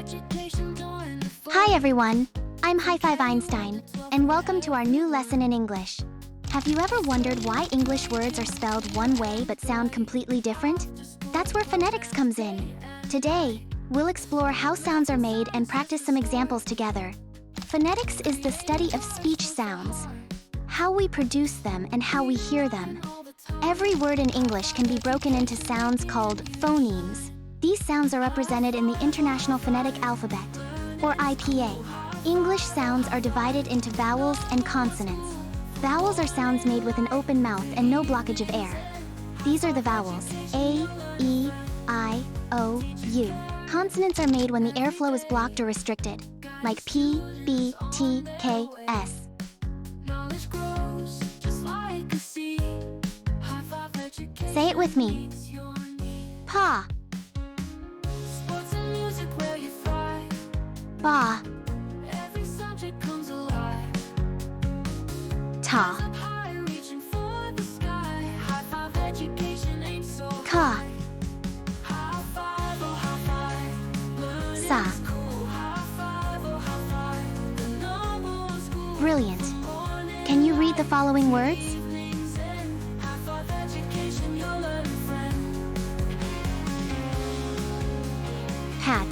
Hi everyone, I'm High5 Einstein, and welcome to our new lesson in English. Have you ever wondered why English words are spelled one way but sound completely different? That's where phonetics comes in. Today, we'll explore how sounds are made and practice some examples together. Phonetics is the study of speech sounds, how we produce them and how we hear them. Every word in English can be broken into sounds called phonemes. These sounds are represented in the International Phonetic Alphabet, or IPA. English sounds are divided into vowels and consonants. Vowels are sounds made with an open mouth and no blockage of air. These are the vowels A, E, I, O, U. Consonants are made when the airflow is blocked or restricted, like P, B, T, K, S. Say it with me. Pa. Ba. Ta. Ka. Sa. Brilliant. Can you read the following words? Pat.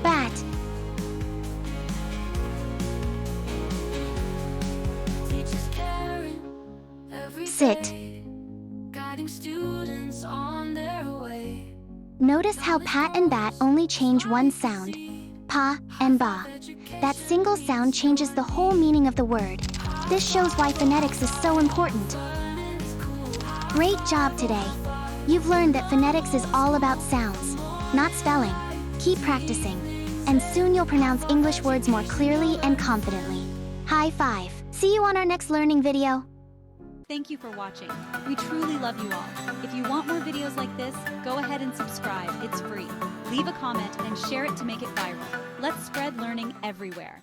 Bat. Sit. Notice how pat and bat only change one sound, pa and ba. That single sound changes the whole meaning of the word. This shows why phonetics is so important. Great job today! You've learned that phonetics is all about sounds, not spelling. Keep practicing, and soon you'll pronounce English words more clearly and confidently. High five! See you on our next learning video. Thank you for watching. We truly love you all. If you want more videos like this, go ahead and subscribe. It's free. Leave a comment and share it to make it viral. Let's spread learning everywhere.